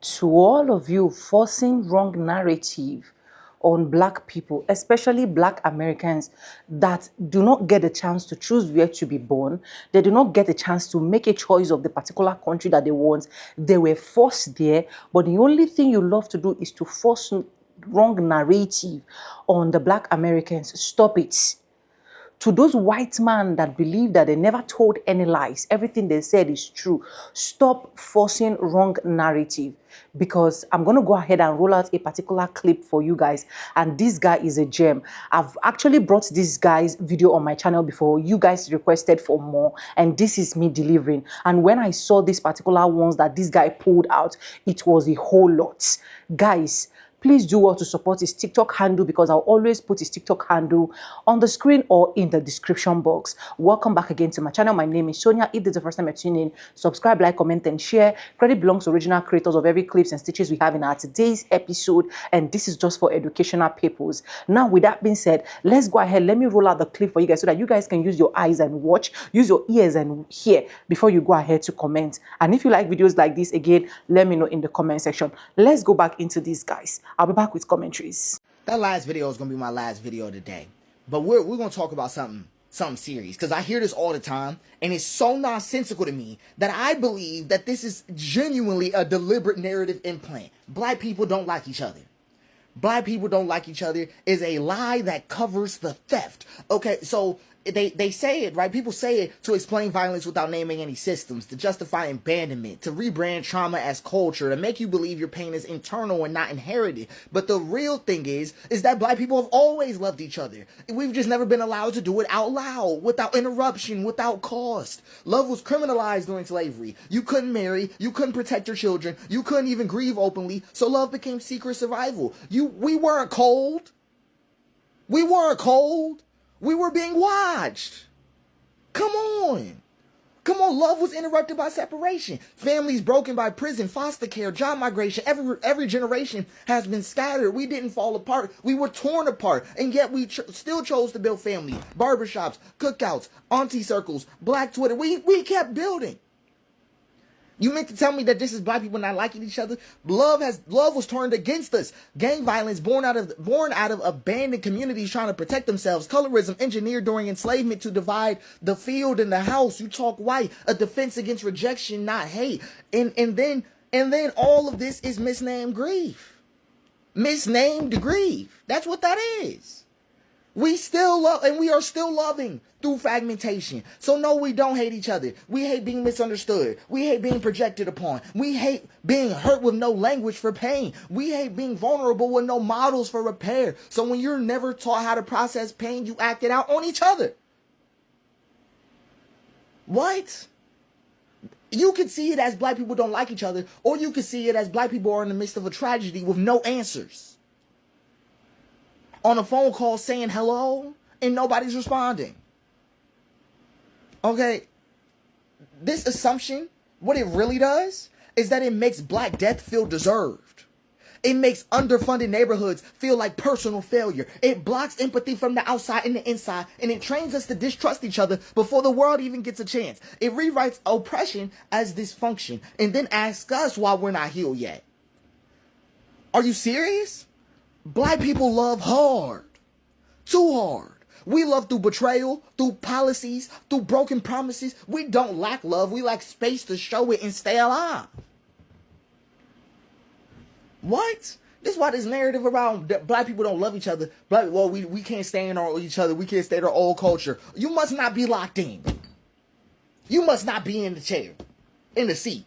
To all of you forcing wrong narrative on black people, especially black Americans that do not get a chance to choose where to be born. They do not get a chance to make a choice of the particular country that they want. They were forced there, but the only thing you love to do is to force wrong narrative on the black Americans. Stop it. To those white men that believe that they never told any lies, everything they said is true, stop forcing wrong narrative, because I'm going to go ahead and roll out a particular clip for you guys, and this guy is a gem. I've actually brought this guy's video on my channel before. You guys requested for more, and this is me delivering. And when I saw these particular ones that this guy pulled out, it was a whole lot. Guys, please do well to support his TikTok handle, because I'll always put his TikTok handle on the screen or in the description box. Welcome back again to my channel. My name is Sonia. If this is the first time you're tuning in, subscribe, like, comment, and share. Credit belongs to original creators of every clips and stitches we have in our today's episode, and this is just for educational purposes. Now, with that being said, let's go ahead. Let me roll out the clip for you guys so that you guys can use your eyes and watch, use your ears and hear before you go ahead to comment. And if you like videos like this, again, let me know in the comment section. Let's go back into this, guys. I'll be back with commentaries. That last video is going to be my last video of the day. But we're going to talk about something serious, because I hear this all the time, and it's so nonsensical to me that I believe that this is genuinely a deliberate narrative implant. Black people don't like each other. Black people don't like each other is a lie that covers the theft. Okay, so they say it, right? People say it to explain violence without naming any systems, to justify abandonment, to rebrand trauma as culture, to make you believe your pain is internal and not inherited. But the real thing is that black people have always loved each other. We've just never been allowed to do it out loud, without interruption, without cost. Love was criminalized during slavery. You couldn't marry, you couldn't protect your children, you couldn't even grieve openly, so love became secret survival. We weren't cold. We weren't cold. We were being watched. Come on. Come on, love was interrupted by separation. Families broken by prison, foster care, job migration. Every generation has been scattered. We didn't fall apart. We were torn apart. And yet we still chose to build family. Barbershops, cookouts, auntie circles, black Twitter. We kept building. You meant to tell me that this is black people not liking each other? Love was turned against us. Gang violence born out of abandoned communities trying to protect themselves. Colorism engineered during enslavement to divide the field and the house. You talk white. A defense against rejection, not hate. And then all of this is misnamed grief. Misnamed grief. That's what that is. We still love, and we are still loving through fragmentation. So no, we don't hate each other. We hate being misunderstood. We hate being projected upon. We hate being hurt with no language for pain. We hate being vulnerable with no models for repair. So when you're never taught how to process pain, you act it out on each other. What? You could see it as black people don't like each other, or you could see it as black people are in the midst of a tragedy with no answers. On a phone call saying hello and nobody's responding. Okay, this assumption, what it really does is that it makes Black death feel deserved. It makes underfunded neighborhoods feel like personal failure. It blocks empathy from the outside and the inside, and it trains us to distrust each other before the world even gets a chance. It rewrites oppression as dysfunction and then asks us why we're not healed yet. Are you serious? Black people love hard. Too hard. We love through betrayal, through policies, through broken promises. We don't lack love. We lack space to show it and stay alive. What? This is why this narrative around black people don't love each other. We can't stand each other. We can't stand our old culture. You must not be locked in. You must not be in the chair, in the seat.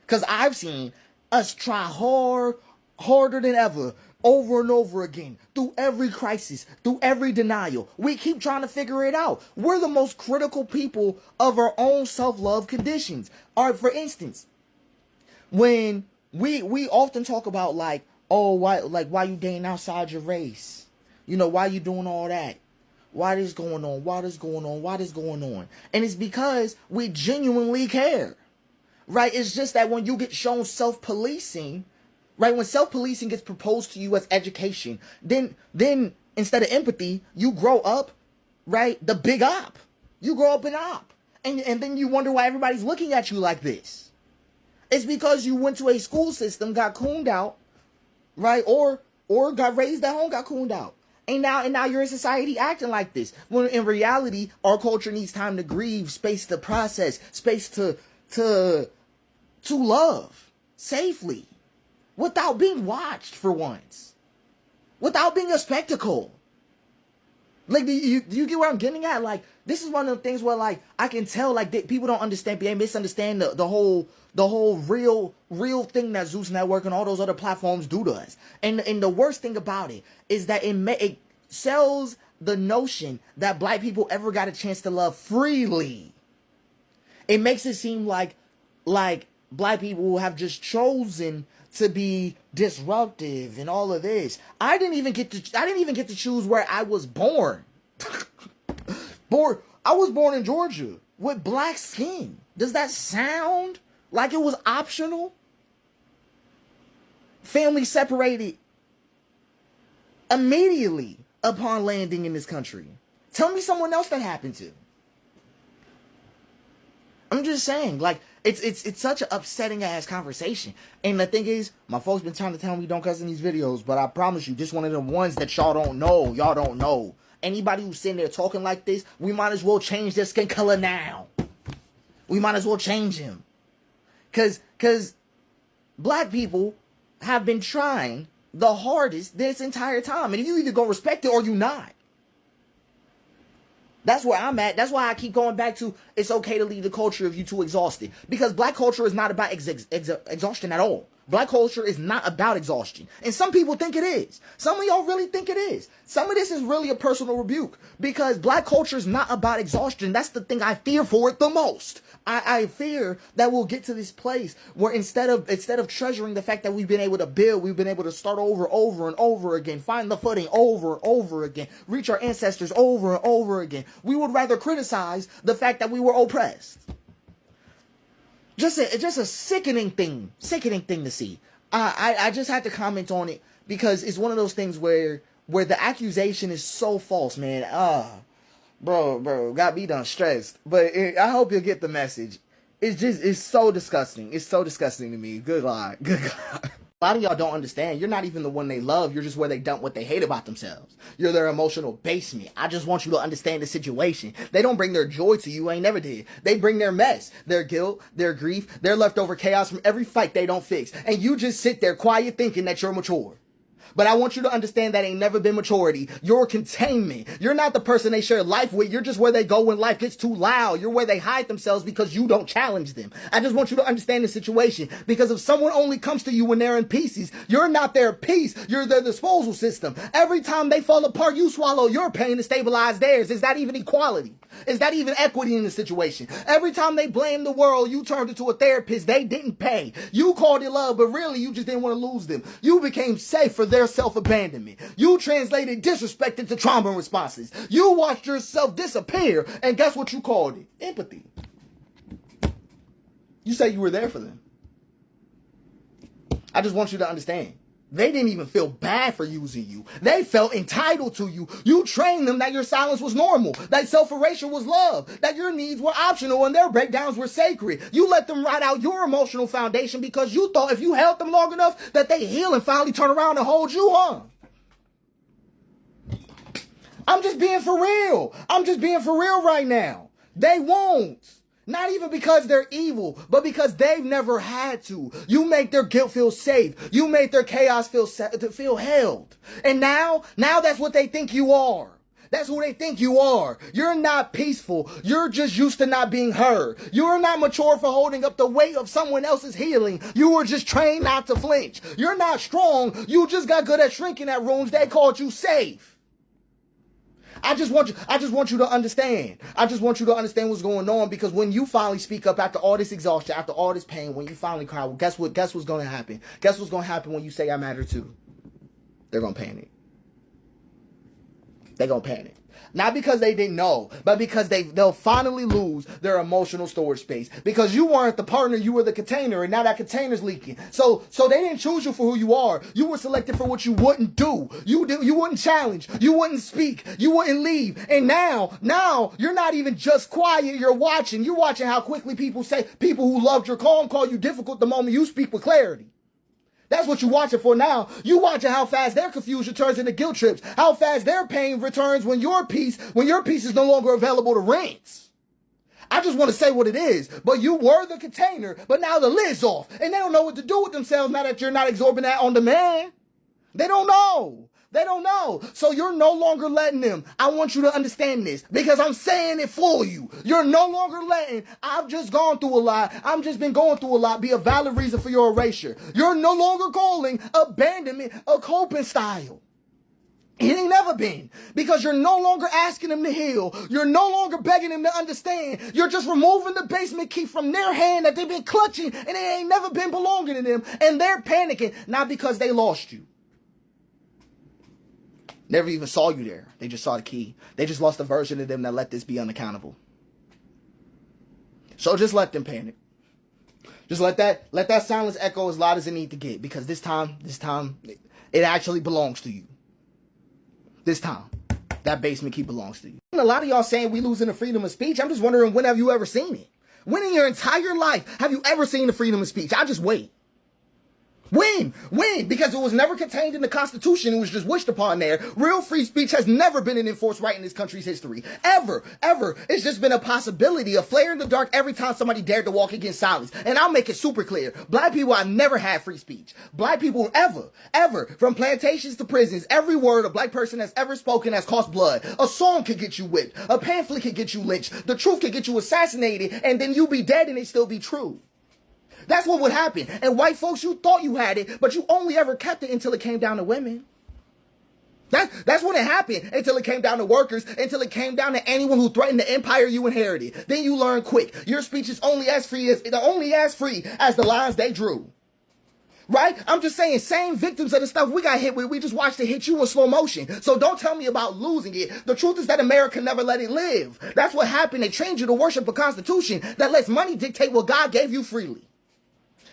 Because I've seen us try harder than ever, over and over again, through every crisis, through every denial. We keep trying to figure it out. We're the most critical people of our own self-love conditions. All right, for instance, when we often talk about why you dating outside your race? You know, why you doing all that? Why this going on? Why this going on? Why this going on? And it's because we genuinely care. Right? It's just that when you get shown self-policing, right, when self-policing gets proposed to you as education, then instead of empathy, you grow up, right, the big op. You grow up an op. And then you wonder why everybody's looking at you like this. It's because you went to a school system, got cooned out, right? Or got raised at home, got cooned out. And now you're in society acting like this. When in reality, our culture needs time to grieve, space to process, space to love safely, without being watched for once, without being a spectacle. Like, do you get where I'm getting at? Like, this is one of the things where, like, I can tell, like, people don't understand, they misunderstand the whole real thing that Zeus Network and all those other platforms do to us. And the worst thing about it is that it sells the notion that black people ever got a chance to love freely. It makes it seem like black people have just chosen to be disruptive and all of this. I didn't even get to choose where I was born. I was born in Georgia with black skin. Does that sound like it was optional? Family separated immediately upon landing in this country. Tell me someone else that happened to. I'm just saying, like, it's such an upsetting ass conversation. And the thing is, my folks been trying to tell me don't cuss in these videos, but I promise you, this one of the ones that y'all don't know. Y'all don't know. Anybody who's sitting there talking like this, we might as well change their skin color now. We might as well change him. Cause black people have been trying the hardest this entire time. And you either gonna respect it or you not. That's where I'm at. That's why I keep going back to it's okay to leave the culture if you're too exhausted. Because black culture is not about exhaustion at all. Black culture is not about exhaustion. And some people think it is. Some of y'all really think it is. Some of this is really a personal rebuke. Because black culture is not about exhaustion. That's the thing I fear for it the most. I fear that we'll get to this place where instead of treasuring the fact that we've been able to build, we've been able to start over and over again, find the footing over and over again, reach our ancestors over and over again. We would rather criticize the fact that we were oppressed. Just a sickening thing to see. I just had to comment on it because it's one of those things where the accusation is so false, man. Bro, got me done stressed. But I hope you'll get the message. It's so disgusting. It's so disgusting to me. Good God. A lot of y'all don't understand. You're not even the one they love. You're just where they dump what they hate about themselves. You're their emotional basement. I just want you to understand the situation. They don't bring their joy to you. Ain't never did. They bring their mess, their guilt, their grief, their leftover chaos from every fight they don't fix. And you just sit there quiet thinking that you're mature. But I want you to understand that ain't never been maturity. You're containment. You're not the person they share life with. You're just where they go when life gets too loud. You're where they hide themselves because you don't challenge them. I just want you to understand the situation. Because if someone only comes to you when they're in pieces, you're not their piece. You're their disposal system. Every time they fall apart, you swallow your pain to stabilize theirs. Is that even equality? Is that even equity in the situation? Every time they blame the world, you turned into a therapist they didn't pay. You called it love, but really you just didn't want to lose them. You became safe for their self-abandonment. You translated disrespect into trauma responses. You watched yourself disappear, and guess what you called it? Empathy. You say you were there for them. I just want you to understand. They didn't even feel bad for using you. They felt entitled to you. You trained them that your silence was normal, that self-erasure was love, that your needs were optional and their breakdowns were sacred. You let them ride out your emotional foundation because you thought if you held them long enough that they heal and finally turn around and hold you on. I'm just being for real. I'm just being for real right now. They won't. Not even because they're evil, but because they've never had to. You make their guilt feel safe. You made their chaos feel held. And now that's what they think you are. That's who they think you are. You're not peaceful. You're just used to not being heard. You're not mature for holding up the weight of someone else's healing. You were just trained not to flinch. You're not strong. You just got good at shrinking at rooms they called you safe. I just want you to understand. I just want you to understand what's going on, because when you finally speak up after all this exhaustion, after all this pain, when you finally cry, well, guess what's going to happen? Guess what's going to happen when you say I matter too? They're going to panic. They're going to panic. Not because they didn't know, but because they'll finally lose their emotional storage space. Because you weren't the partner, you were the container, and now that container's leaking. So they didn't choose you for who you are. You were selected for what you wouldn't do. You wouldn't challenge. You wouldn't speak. You wouldn't leave. And now you're not even just quiet. You're watching. You're watching how quickly people who loved your calm call you difficult the moment you speak with clarity. That's what you're watching for now. You watching how fast their confusion turns into guilt trips. How fast their pain returns when your peace is no longer available to rinse. I just want to say what it is. But you were the container, but now the lid's off. And they don't know what to do with themselves now that you're not absorbing that on demand. They don't know. They don't know. So you're no longer letting them. I want you to understand this because I'm saying it for you. You're no longer letting, I've just gone through a lot. I've just been going through a lot. Be a valid reason for your erasure. You're no longer calling abandonment a coping style. It ain't never been because you're no longer asking them to heal. You're no longer begging them to understand. You're just removing the basement key from their hand that they've been clutching and it ain't never been belonging to them. And they're panicking, not because they lost you. Never even saw you there. They just saw the key. They just lost a version of them that let this be unaccountable. So just let them panic. Just let that silence echo as loud as it needs to get because this time, it actually belongs to you. This time, that basement key belongs to you. And a lot of y'all saying we losing the freedom of speech. I'm just wondering, when have you ever seen it? When in your entire life have you ever seen the freedom of speech? I just wait. When? Because it was never contained in the Constitution. It was just wished upon there. Real free speech has never been an enforced right in this country's history. Ever. It's just been a possibility, a flare in the dark every time somebody dared to walk against silence. And I'll make it super clear. Black people have never had free speech. Black people ever, from plantations to prisons, every word a black person has ever spoken has cost blood. A song could get you whipped. A pamphlet could get you lynched. The truth could get you assassinated. And then you be dead and it still be true. That's what would happen. And white folks, you thought you had it, but you only ever kept it until it came down to women. That's when it happened, until it came down to workers, until it came down to anyone who threatened the empire you inherited. Then you learn quick. Your speech is only as free as the lines they drew. Right? I'm just saying, same victims of the stuff we got hit with, we just watched it hit you in slow motion. So don't tell me about losing it. The truth is that America never let it live. That's what happened. They trained you to worship a constitution that lets money dictate what God gave you freely.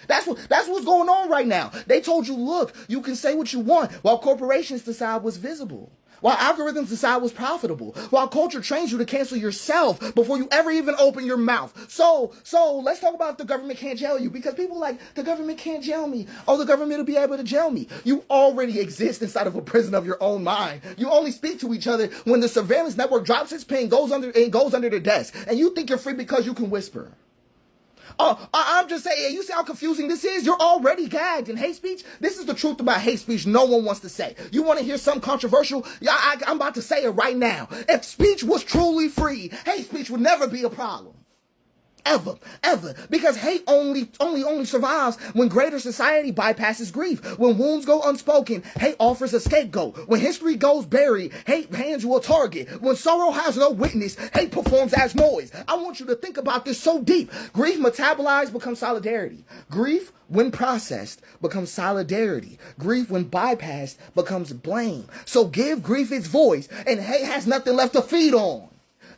That's what's going on right now. They told you, look, you can say what you want while corporations decide what's visible. While algorithms decide what's profitable. While culture trains you to cancel yourself before you ever even open your mouth. So let's talk about if the government can't jail you. Because people like, the government can't jail me. Oh, the government will be able to jail me. You already exist inside of a prison of your own mind. You only speak to each other when the surveillance network drops its pin, goes under the desk. And you think you're free because you can whisper. Oh, I'm just saying, you see how confusing this is? You're already gagged in hate speech. This is the truth about hate speech no one wants to say. You want to hear something controversial? Yeah, I'm about to say it right now. If speech was truly free, hate speech would never be a problem. Ever. Because hate only survives when greater society bypasses grief. When wounds go unspoken, hate offers a scapegoat. When history goes buried, hate hands you a target. When sorrow has no witness, hate performs as noise. I want you to think about this so deep. Grief metabolized becomes solidarity. Grief, when processed, becomes solidarity. Grief, when bypassed, becomes blame. So give grief its voice, and hate has nothing left to feed on.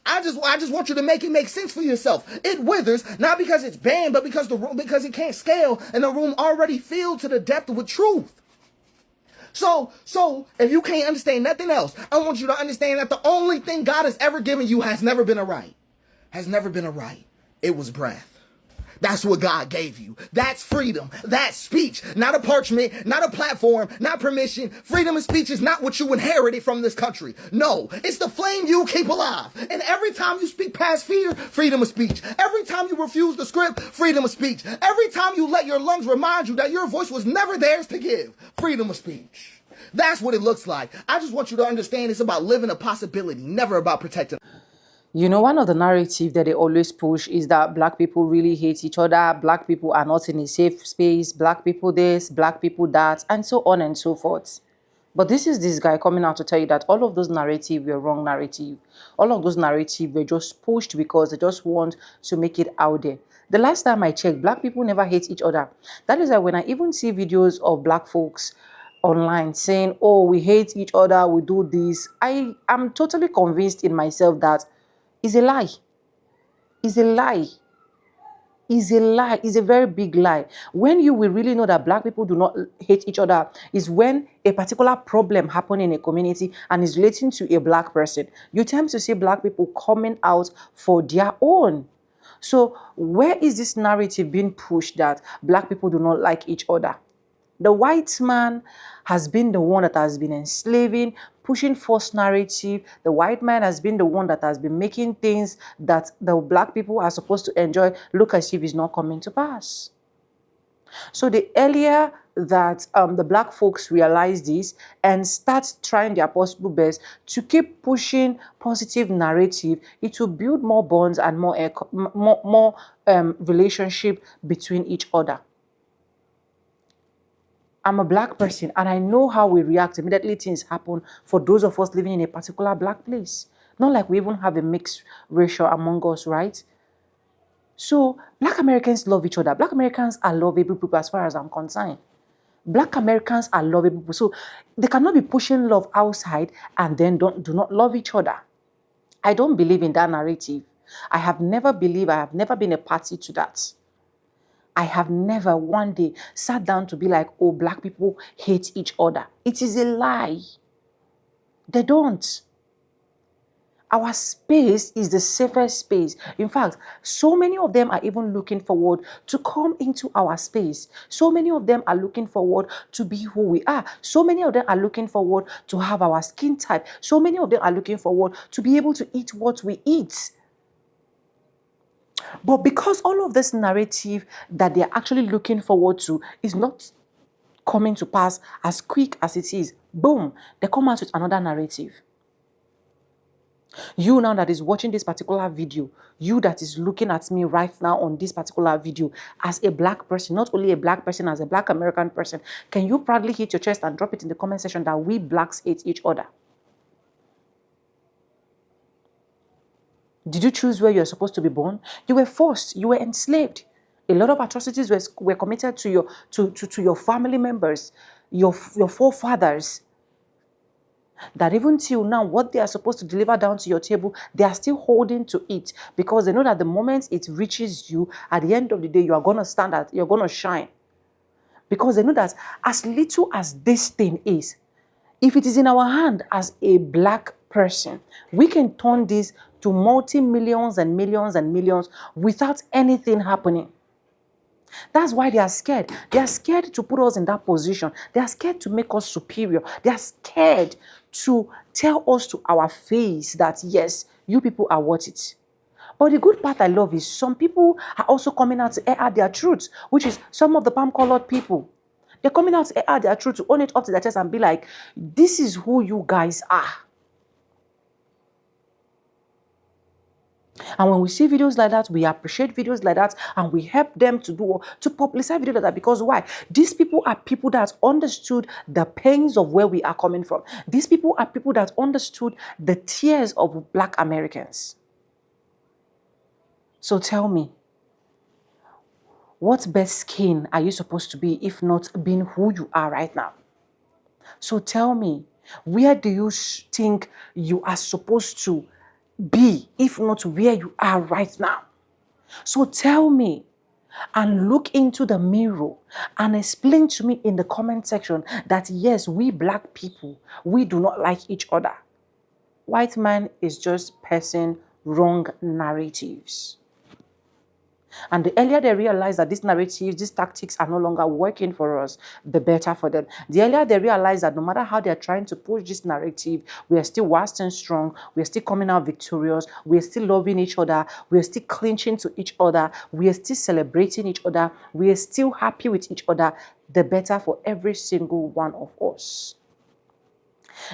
I just want you to make it make sense for yourself. It withers, not because it's banned, but because it can't scale, and the room already filled to the depth with truth. So if you can't understand nothing else, I want you to understand that the only thing God has ever given you has never been a right. Has never been a right. It was breath. That's what God gave you. That's freedom. That's speech. Not a parchment, not a platform, not permission. Freedom of speech is not what you inherited from this country. No, it's the flame you keep alive. And every time you speak past fear, freedom of speech. Every time you refuse the script, freedom of speech. Every time you let your lungs remind you that your voice was never theirs to give, freedom of speech. That's what it looks like. I just want you to understand it's about living a possibility, never about protecting. You know, one of the narratives that they always push is that black people really hate each other, black people are not in a safe space, black people this, black people that, and so on and so forth. But this guy coming out to tell you that all of those narratives were wrong narrative. All of those narratives were just pushed because they just want to make it out there. The last time I checked, black people never hate each other. That is why when I even see videos of black folks online saying, oh, we hate each other, we do this, I am totally convinced in myself that is a lie. Is a lie. Is a lie. Is a very big lie. When you will really know that black people do not hate each other is when a particular problem happen in a community and is relating to a black person. You tend to see black people coming out for their own. So where is this narrative being pushed that black people do not like each other? The white man has been the one that has been enslaving, pushing false narrative. The white man has been the one that has been making things that the black people are supposed to enjoy look as if it's not coming to pass. So the earlier that the black folks realize this and start trying their possible best to keep pushing positive narrative, it will build more bonds and more relationship between each other. I'm a black person and I know how we react immediately things happen for those of us living in a particular black place. Not like we even have a mixed ratio among us, right? So black Americans love each other. Black Americans are lovable people as far as I'm concerned. Black Americans are lovable people. So they cannot be pushing love outside and then do not love each other. I don't believe in that narrative. I have never been a party to that. I have never one day sat down to be like, oh, black people hate each other. It is a lie. They don't. Our space is the safest space. In fact, so many of them are even looking forward to come into our space. So many of them are looking forward to be who we are. So many of them are looking forward to have our skin type. So many of them are looking forward to be able to eat what we eat. But because all of this narrative that they're actually looking forward to is not coming to pass as quick as it is, boom, they come out with another narrative. You now that is watching this particular video, you that is looking at me right now on this particular video as a black person, not only a black person, as a black American person, can you proudly hit your chest and drop it in the comment section that we blacks hate each other? Did you choose where you're supposed to be born? You were forced, you were enslaved. A lot of atrocities were committed to your family members, your forefathers. That even till now, what they are supposed to deliver down to your table, they are still holding to it because they know that the moment it reaches you, at the end of the day, you are going to stand out, you're going to shine. Because they know that as little as this thing is, if it is in our hand as a black person, we can turn this to multi-millions and millions and millions without anything happening. That's why they are scared. They are scared to put us in that position. They are scared to make us superior. They are scared to tell us to our face that, yes, you people are worth it. But the good part I love is some people are also coming out to air out their truths, which is some of the palm-colored people. They're coming out to air out their truth, to own it up to their chest and be like, this is who you guys are. And when we see videos like that, we appreciate videos like that, and we help them to publicize videos like that. Because why? These people are people that understood the pains of where we are coming from. These people are people that understood the tears of black Americans. So tell me, what best skin are you supposed to be if not being who you are right now? So tell me, where do you think you are supposed to be if not where you are right now? So tell me and look into the mirror and explain to me in the comment section that yes, we black people, we do not like each other. White man is just passing wrong narratives. And the earlier they realize that these narratives, these tactics are no longer working for us, the better for them. The earlier they realize that no matter how they're trying to push this narrative, we are still wasting strong, we are still coming out victorious, we are still loving each other, we are still clinching to each other, we are still celebrating each other, we are still happy with each other, the better for every single one of us.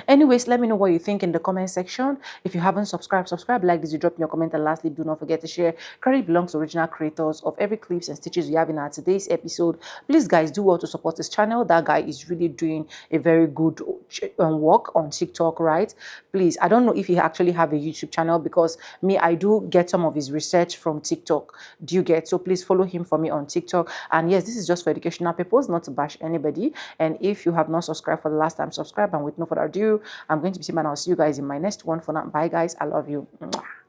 Anyways, let me know what you think in the comment section. If you haven't subscribed, subscribe, like this, you drop me your comment, and lastly, do not forget to share. Credit belongs to original creators of every clips and stitches we have in our today's episode. Please, guys, do well to support this channel. That guy is really doing a very good work on TikTok, right? Please, I don't know if he actually have a YouTube channel, because me, I do get some of his research from TikTok. Do you get? So please follow him for me on TikTok. And yes, this is just for educational purpose, not to bash anybody. And if you have not subscribed for the last time, subscribe. And with no further ado, I'm going to be saying, and I'll see you guys in my next one. For now, bye guys, I love you. Mwah.